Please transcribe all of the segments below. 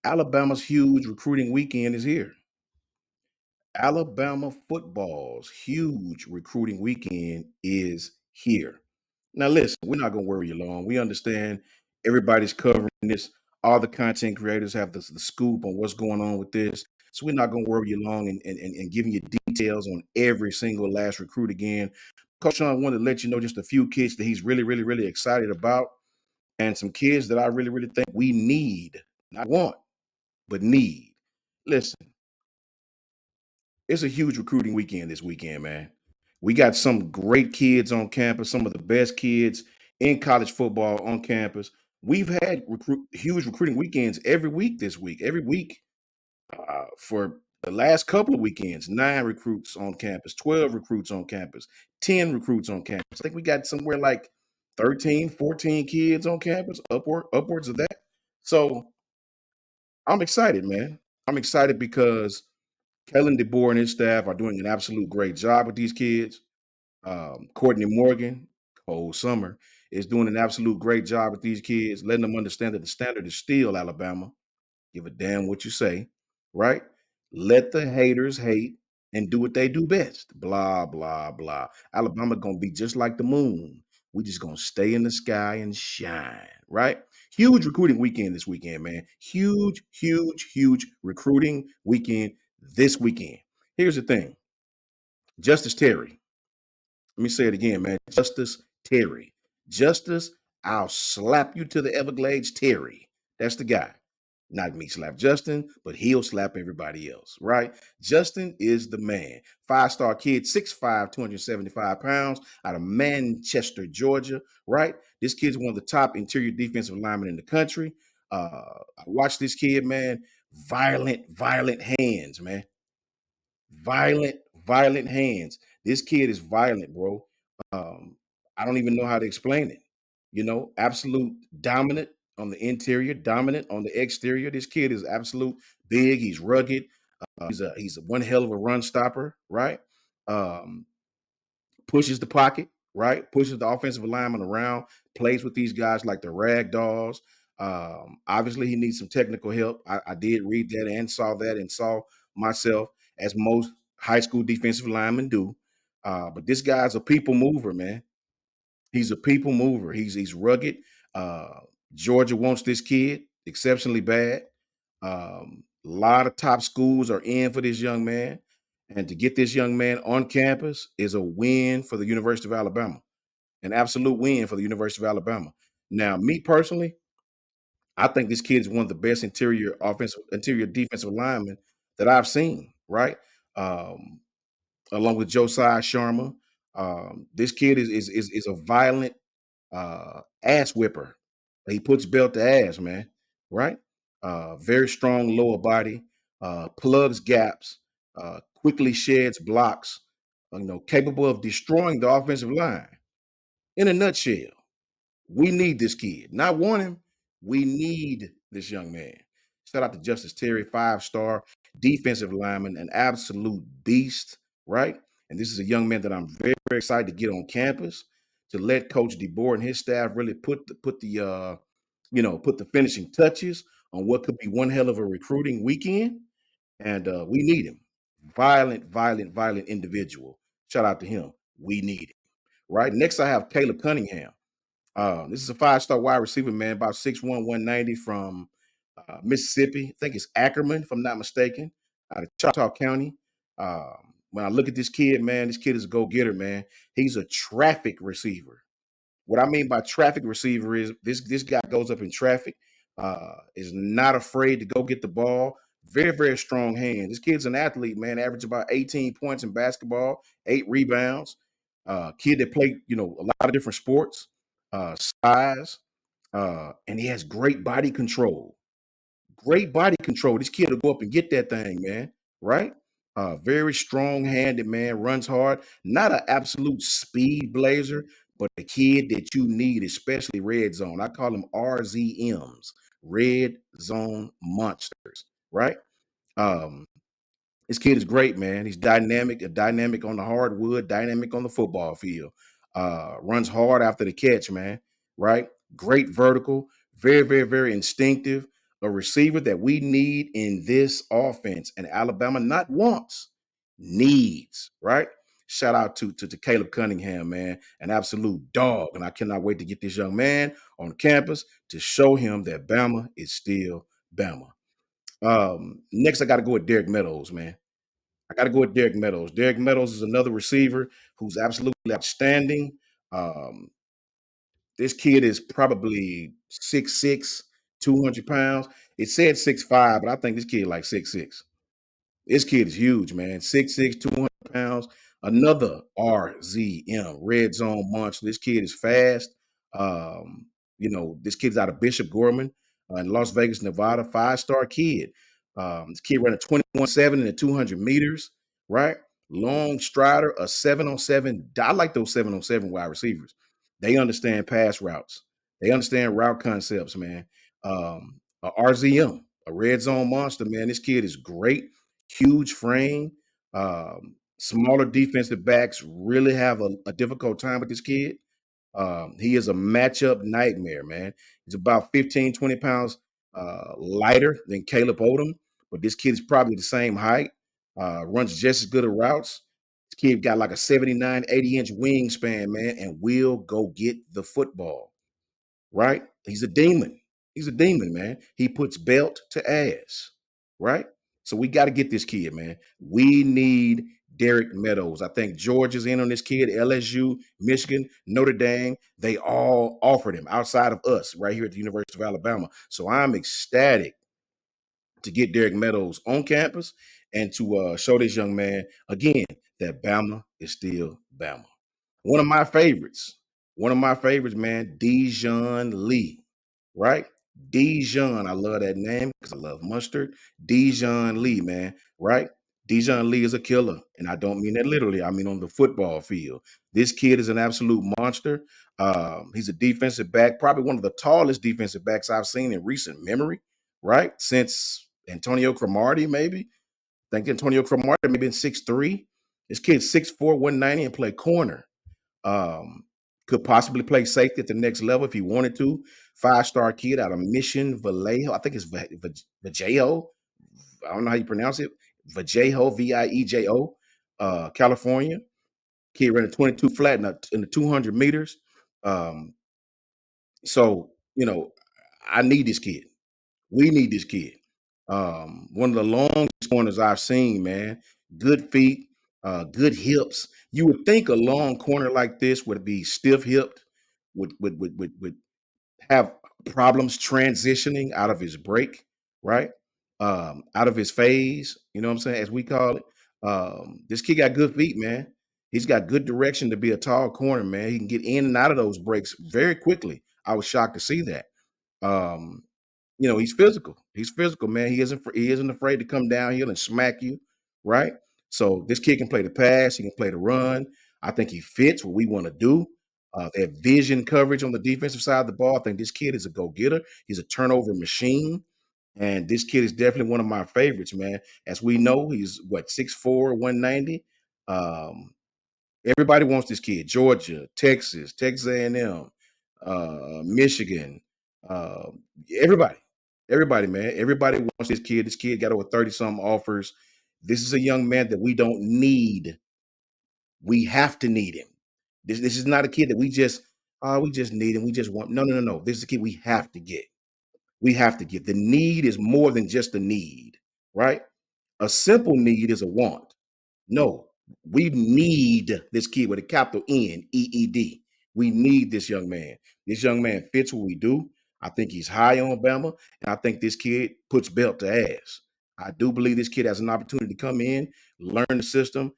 Alabama's huge recruiting weekend is here. Alabama football's huge recruiting weekend is here. Now, listen, we're not going to worry you long. We understand everybody's covering this. All the content creators have the scoop on what's going on with this. So we're not going to worry you long and giving you details on every single last recruit again. Coach Sean wanted to let you know just a few kids that he's really, really, really excited about, and some kids that I really, really think we need, not want, but need. Listen, it's a huge recruiting weekend this weekend, man. We got some great kids on campus, some of the best kids in college football on campus. We've had huge recruiting weekends every week this week. Every week for the last couple of weekends, 9 recruits on campus, 12 recruits on campus, 10 recruits on campus. I think we got somewhere like 13, 14 kids on campus, upwards of that. So I'm excited, man. I'm excited because Kellen DeBoer and his staff are doing an absolute great job with these kids. Courtney Morgan, Cole Summer, is doing an absolute great job with these kids, letting them understand that the standard is still Alabama. Give a damn what you say, right? Let the haters hate and do what they do best. Blah, blah, blah. Alabama gonna be just like the moon. We just gonna stay in the sky and shine, right? Huge recruiting weekend this weekend, man. Huge, huge, huge recruiting weekend this weekend. Here's the thing. Justice Terry. Let me say it again, man. Justice Terry. Justice, I'll slap you to the Everglades, Terry. That's the guy. Not me slap Justin, but he'll slap everybody else, right? Justin is the man. 5-star kid, 6'5, 275 pounds, out of Manchester, Georgia, right? This kid's one of the top interior defensive linemen in the country. I watched this kid, man. Violent hands, man. Violent hands. This kid is violent, bro. Um, I don't even know how to explain it. Absolute dominant on the interior, dominant on the exterior. This kid is absolute big. He's rugged. He's a one hell of a run stopper, right? Um, Pushes the pocket, right? Pushes the offensive lineman around, plays with these guys like the rag dolls. Obviously, he needs some technical help. I did read that and saw myself, as most high school defensive linemen do. But this guy's a people mover, man. He's a people mover. He's rugged. Uh, Georgia wants this kid exceptionally bad. A lot of top schools are in for this young man, and to get this young man on campus is a win for the University of Alabama, an absolute win for the University of Alabama. Now, me personally, I think this kid is one of the best interior defensive linemen that I've seen. Right, um, along with Josiah Sharma, this kid is a violent ass whipper. He puts belt to ass, man. Right? Very strong lower body, plugs gaps, quickly sheds blocks. Capable of destroying the offensive line. In a nutshell, we need this kid. Not want him. We need this young man. Shout out to Justice Terry, 5-star defensive lineman, an absolute beast, right? And this is a young man that I'm very, very excited to get on campus to let Coach DeBoer and his staff really put the finishing touches on what could be one hell of a recruiting weekend. And we need him. Violent individual. Shout out to him. We need him. Right. Next, I have Caleb Cunningham. This is a 5-star wide receiver, man, about 6'1", 190 from Mississippi. I think it's Ackerman, if I'm not mistaken, out of Choctaw County. When I look at this kid, man, this kid is a go-getter, man. He's a traffic receiver. What I mean by traffic receiver is this guy goes up in traffic, is not afraid to go get the ball. Very, very strong hands. This kid's an athlete, man. Average about 18 points in basketball, 8 rebounds. Kid that played, a lot of different sports, size, and he has great body control. Great body control. This kid will go up and get that thing, man. Right? Very strong-handed, man. Runs hard. Not an absolute speed blazer, but a kid that you need, especially red zone. I call them RZMs, red zone monsters. Right? Um, this kid is great, man. He's dynamic on the hardwood, dynamic on the football field. Runs hard after the catch, man. Right? Great vertical, very, very, very instinctive. a receiver that we need in this offense, and Alabama not wants, needs, right? Shout out to Caleb Cunningham, man, an absolute dog. And I cannot wait to get this young man on campus to show him that Bama is still Bama. Next, I got to go with Derek Meadows, man. I got to go with Derek Meadows. Derek Meadows is another receiver who's absolutely outstanding. Um, this kid is probably 6'6", 200 pounds. It said 6'5", but I think this kid like 6'6". This kid is huge, man. 6'6", 200 pounds. Another RZM, red zone monster. This kid is fast. Um, this kid's out of Bishop Gorman in Las Vegas, Nevada. 5-star kid. This kid ran a 21.7 in the 200 meters, right? Long strider, a 7-on-7. I like those 7-on-7 wide receivers. They understand pass routes. They understand route concepts, man. A RZM, a red zone monster, man. This kid is great. Huge frame. Smaller defensive backs really have a difficult time with this kid. He is a matchup nightmare, man. He's about 15, 20 pounds lighter than Caleb Odom, but this kid is probably the same height, runs just as good of routes. This kid got like a 79, 80-inch wingspan, man, and will go get the football, right? He's a demon. He's a demon, man. He puts belt to ass, right? So we got to get this kid, man. We need Derek Meadows. I think Georgia's in on this kid, LSU, Michigan, Notre Dame. They all offered him outside of us right here at the University of Alabama. So I'm ecstatic to get Derek Meadows on campus and to show this young man again that Bama is still Bama. One of my favorites, man, Dijon Lee, right? Dijon, I love that name because I love mustard. Dijon Lee, man, right? Dijon Lee is a killer, and I don't mean that literally. I mean on the football field. This kid is an absolute monster. He's a defensive back, probably one of the tallest defensive backs I've seen in recent memory, right? Since Antonio Cromartie, maybe. I think Antonio Cromartie maybe been 6'3". This kid's 6'4", 190 and play corner. Um, could possibly play safety at the next level if he wanted to. 5-star kid out of Mission Vallejo. I think it's Vallejo. I don't know how you pronounce it. Vallejo, Viejo, California. Kid ran a 22 flat in the 200 meters. Um, so, I need this kid. We need this kid. One of the longest corners I've seen, man. Good feet, good hips. You would think a long corner like this would be stiff hipped, would have problems transitioning out of his break, right? Out of his phase, you know what I'm saying, as we call it. This kid got good feet, man. He's got good direction to be a tall corner, man. He can get in and out of those breaks very quickly. I was shocked to see that. Um, he's physical. He's physical, man. He isn't afraid to come downhill and smack you, right? So this kid can play the pass. He can play the run. I think he fits what we want to do. That vision coverage on the defensive side of the ball. I think this kid is a go-getter. He's a turnover machine. And this kid is definitely one of my favorites, man. As we know, he's what, 6'4", 190. Um, Everybody wants this kid. Georgia, Texas A&M, Michigan, uh, everybody, everybody, man. Everybody wants this kid. This kid got over 30-something offers. This is a young man that we don't need. We have to need him. This is not a kid that we just need him. We just want. No, no, no, no. This is a kid we have to get. We have to get. The need is more than just a need, right? A simple need is a want. No, we need this kid with a capital Need. We need this young man. This young man fits what we do. I think he's high on Bama, and I think this kid puts belt to ass. I do believe this kid has an opportunity to come in, learn the system,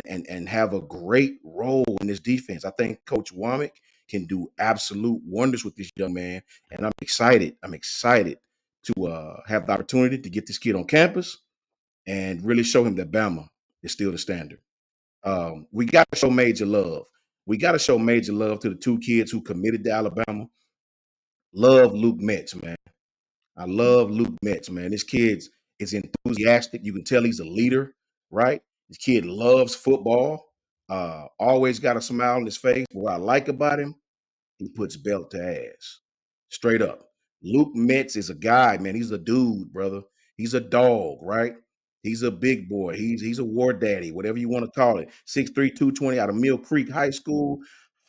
and have a great role in this defense. I think Coach Womack can do absolute wonders with this young man, and I'm excited. I'm excited to have the opportunity to get this kid on campus and really show him that Bama is still the standard. We got to show major love. We got to show major love to the two kids who committed to Alabama. Love Luke Metz, man. I love Luke Metz, man. This kid is enthusiastic. You can tell he's a leader, right? This kid loves football. Always got a smile on his face. But what I like about him, he puts belt to ass. Straight up. Luke Metz is a guy, man. He's a dude, brother. He's a dog, right? He's a big boy. He's a war daddy, whatever you want to call it. 6'3", 220 out of Mill Creek High School,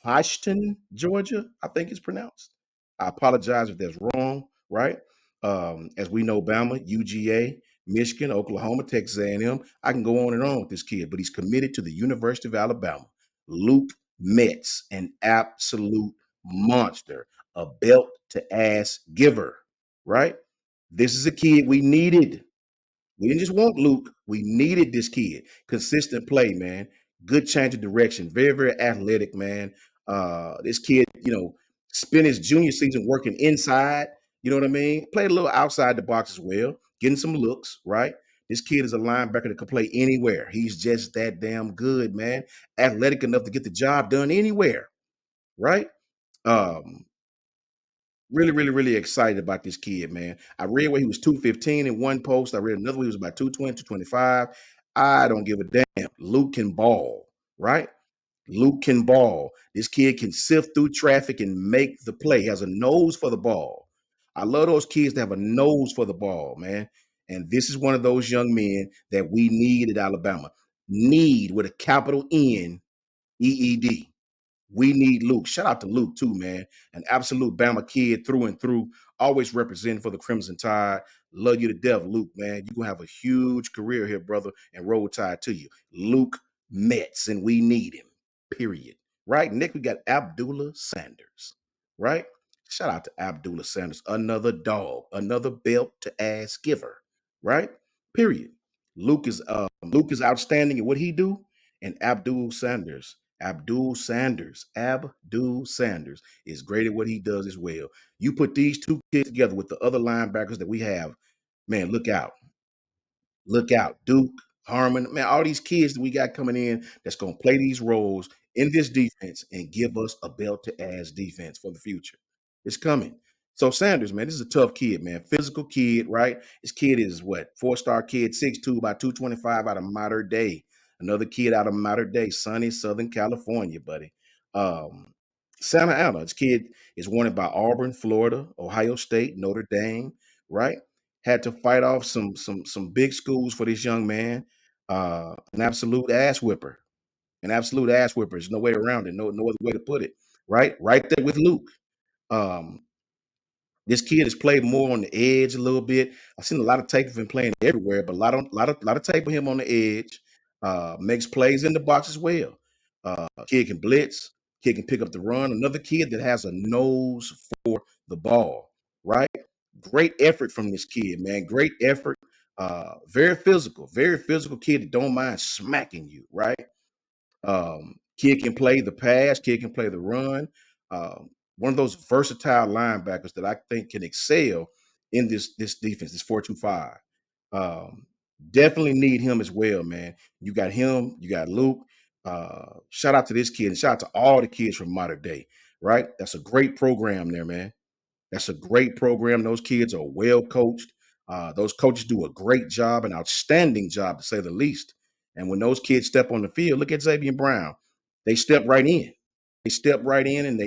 Hoshton, Georgia, I think it's pronounced. I apologize if that's wrong, right? As we know, Bama, UGA, Michigan, Oklahoma, Texas A&M. I can go on and on with this kid, but he's committed to the University of Alabama. Luke Metz, an absolute monster, a belt to ass giver, right? This is a kid we needed. We didn't just want Luke. We needed this kid. Consistent play, man. Good change of direction. Very, very athletic, man. This kid, spent his junior season working inside. You know what I mean? Played a little outside the box as well, getting some looks, right? This kid is a linebacker that can play anywhere. He's just that damn good, man. Athletic enough to get the job done anywhere, right? Um, Really, really, really excited about this kid, man. I read where he was 215 in one post. I read another one he was about 220, 225. I don't give a damn. Luke can ball, right? Luke can ball. This kid can sift through traffic and make the play. He has a nose for the ball. I love those kids that have a nose for the ball, man. And this is one of those young men that we need at Alabama. Need with a capital N, EED. We need Luke. Shout out to Luke too, man. An absolute Bama kid through and through. Always representing for the Crimson Tide. Love you to death, Luke, man. You're gonna have a huge career here, brother, and roll tide to you. Luke Metz, and we need him. Period. Right? Nick, we got Abdullah Sanders. Right? Shout out to Abdullah Sanders. Another dog, another belt to ass giver. Right? Period. Luke is outstanding at what he do, and Abdul Sanders is great at what he does as well. You put these two kids together with the other linebackers that we have, man, look out. Look out. Duke, Harmon, man, all these kids that we got coming in that's going to play these roles in this defense and give us a belt to ass defense for the future. It's coming. So Sanders, man, this is a tough kid, man. Physical kid, right? This kid is what? Four-star kid, 6'2", about 225 out of Mater Dei. Another kid out of Mater Dei, sunny Southern California, buddy. Um, Santa Ana. This kid is wanted by Auburn, Florida, Ohio State, Notre Dame, right? Had to fight off some big schools for this young man. An absolute ass whipper. An absolute ass whipper. There's no way around it. No other way to put it. Right? Right there with Luke. Um, this kid has played more on the edge a little bit. I've seen a lot of tape of him playing everywhere, but a lot of tape of him on the edge. Makes plays in the box as well. Kid can blitz. Kid can pick up the run. Another kid that has a nose for the ball. Right? Great effort from this kid, man. Great effort. Very physical kid that don't mind smacking you. Right? Kid can play the pass, kid can play the run. One of those versatile linebackers that I think can excel in this defense, this 4-2-5. Um, Definitely need him as well, man. You got him, you got Luke. Shout out to this kid and shout out to all the kids from Modern Day, right? That's a great program there, man. That's a great program. Those kids are well coached. Those coaches do a great job, an outstanding job to say the least. And when those kids step on the field, look at Xavier Brown. They step right in. They step right in, and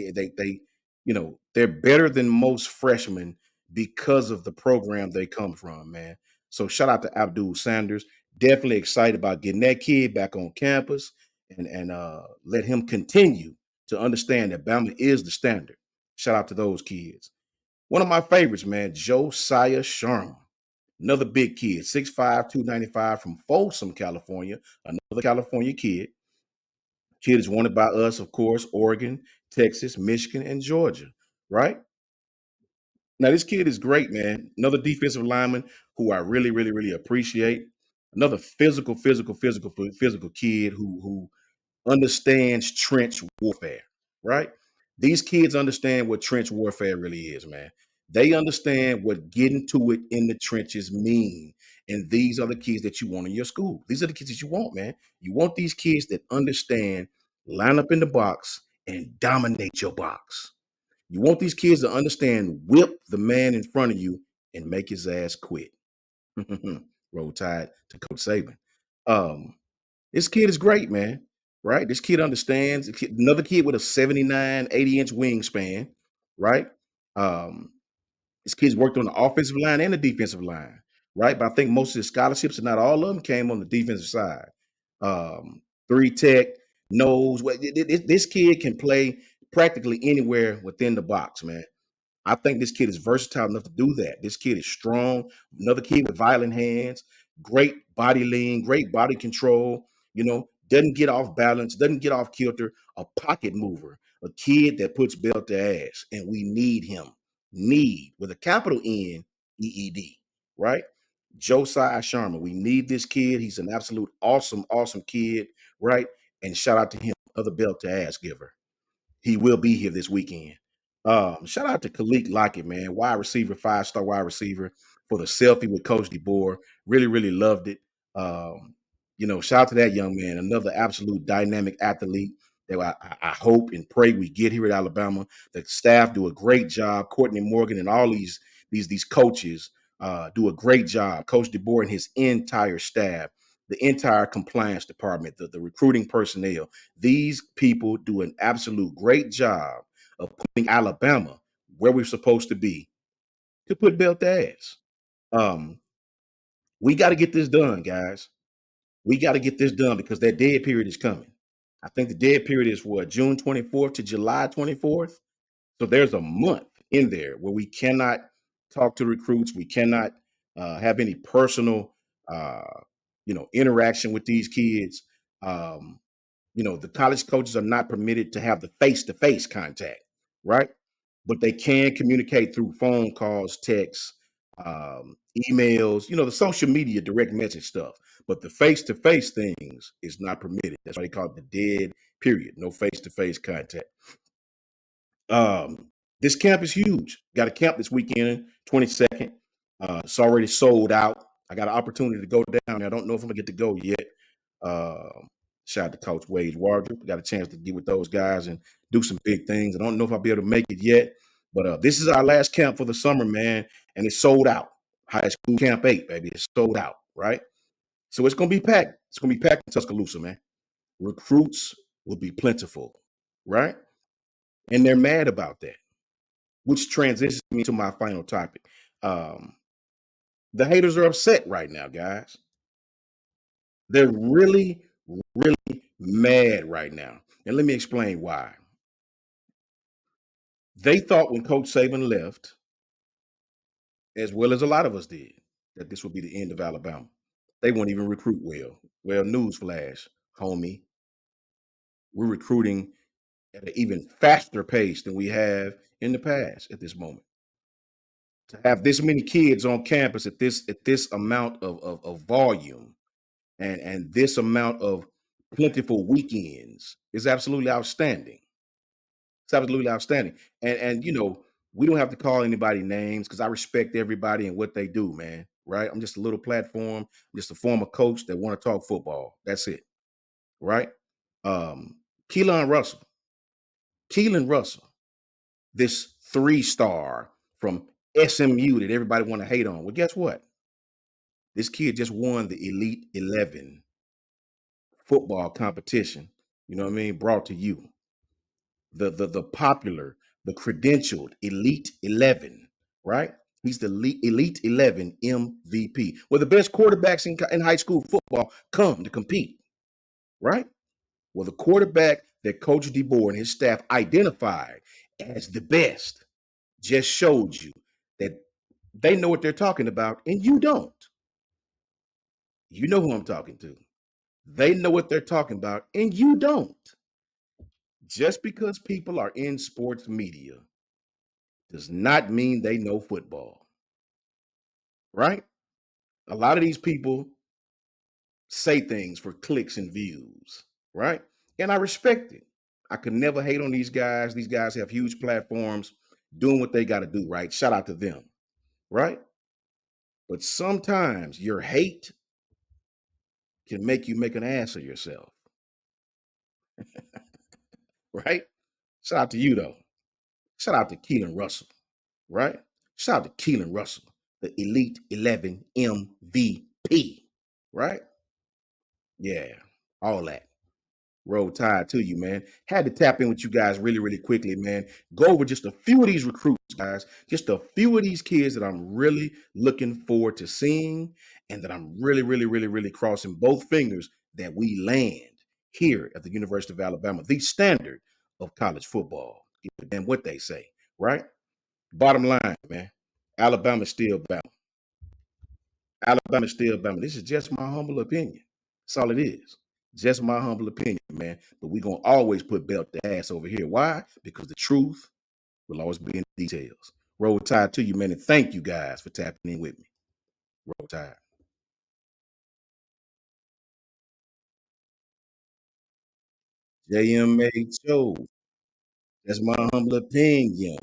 they're better than most freshmen because of the program they come from, man. So shout out to Abdul Sanders. Definitely excited about getting that kid back on campus and let him continue to understand that Bama is the standard. Shout out to those kids. One of my favorites, man, Josiah Sharma. Another big kid, 6'5", 295 from Folsom, California. Another California kid. Kid is wanted by us, of course, Oregon, Texas, Michigan, and Georgia, right? Now, this kid is great, man. Another defensive lineman who I really, really, really appreciate. Another physical kid who understands trench warfare, right? These kids understand what trench warfare really is, man. They understand what getting to it in the trenches mean. And these are the kids that you want in your school. These are the kids that you want, man. You want these kids that understand, line up in the box and dominate your box. You want these kids to understand, whip the man in front of you and make his ass quit. Roll Tide to Coach Saban. Um, this kid is great, man. Right? This kid understands. Another kid with a 79, 80-inch wingspan, right? Um, His kids worked on the offensive line and the defensive line, right? But I think most of the scholarships, and not all of them, came on the defensive side. Um, Three tech, knows what this kid can play practically anywhere within the box, man. I think this kid is versatile enough to do that. This kid is strong. Another kid with violent hands, great body lean, great body control. Doesn't get off balance, doesn't get off kilter. A pocket mover, a kid that puts belt to ass, and we need him. Need with a capital N, EED, right? Josiah Sharma. We need this kid. He's an absolute awesome, awesome kid, right? And shout out to him, other belt to ass giver. He will be here this weekend. Shout out to Khalid Lockett, man. Wide receiver, 5-star wide receiver for the selfie with Coach DeBoer. Really, really loved it. Shout out to that young man, another absolute dynamic athlete that I hope and pray we get here at Alabama. The staff do a great job. Courtney Morgan and all these coaches do a great job. Coach DeBoer and his entire staff, the entire compliance department, the recruiting personnel. These people do an absolute great job of putting Alabama where we're supposed to be to put belt to ass. Um, we got to get this done, guys. We got to get this done because that dead period is coming. I think the dead period is what, June 24th to July 24th. So there's a month in there where we cannot talk to recruits. We cannot have any personal, interaction with these kids. The college coaches are not permitted to have the face-to-face contact, right? But they can communicate through phone calls, texts, emails, the social media direct message stuff. But the face-to-face things is not permitted. That's why they call it the dead period. No face-to-face contact. This camp is huge. Got a camp this weekend, 22nd. It's already sold out. I got an opportunity to go down there. I don't know if I'm gonna get to go yet. Shout out to Coach Wade Wardrop. Got a chance to get with those guys and do some big things. I don't know if I'll be able to make it yet, but this is our last camp for the summer, man, and it's sold out. High School Camp 8, baby. It's sold out, right? So it's gonna be packed. It's gonna be packed in Tuscaloosa, man. Recruits will be plentiful, right? And they're mad about that, which transitions me to my final topic. The haters are upset right now, guys. They're really, really mad right now. And let me explain why. They thought when Coach Saban left, as well as a lot of us did, that this would be the end of Alabama. They won't even recruit well. Well, newsflash, homie. We're recruiting at an even faster pace than we have in the past at this moment. To have this many kids on campus at this amount of volume and this amount of plentiful weekends is absolutely outstanding. It's absolutely outstanding. And we don't have to call anybody names because I respect everybody and what they do, man. Right? I'm just a little platform, I'm just a former coach that want to talk football. That's it. Right? Um, Keelan Russell. Keelan Russell, this 3-star from SMU that everybody want to hate on. Well, guess what? This kid just won the Elite 11 football competition. You know what I mean? Brought to you. The popular, the credentialed Elite 11, right? He's the Elite 11 MVP. Well, the best quarterbacks in high school football come to compete, right? Well, the quarterback that Coach DeBoer and his staff identified as the best just showed you that they know what they're talking about and you don't. You know who I'm talking to. They know what they're talking about and you don't. Just because people are in sports media does not mean they know football, right? A lot of these people say things for clicks and views, right? And I respect it. I could never hate on these guys. These guys have huge platforms doing what they got to do, right? Shout out to them, right? But sometimes your hate can make you make an ass of yourself, right? Shout out to you, though. Shout out to Keelan Russell, right? Shout out to Keelan Russell, the Elite 11 MVP, right? Yeah, all that. Roll Tide to you, man. Had to tap in with you guys really, really quickly, man. Go over just a few of these recruits, guys. Just a few of these kids that I'm really looking forward to seeing, and that I'm really, really, really, really crossing both fingers that we land here at the University of Alabama, the standard of college football. Give a damn what they say, right? Bottom line, man. Alabama's still Bama. Alabama's still Bama. This is just my humble opinion. That's all it is. Just my humble opinion, man. But we're going to always put belt to ass over here. Why? Because the truth will always be in the details. Roll Tide to you, man. And thank you guys for tapping in with me. Roll Tide. JMA Show. That's my humble opinion.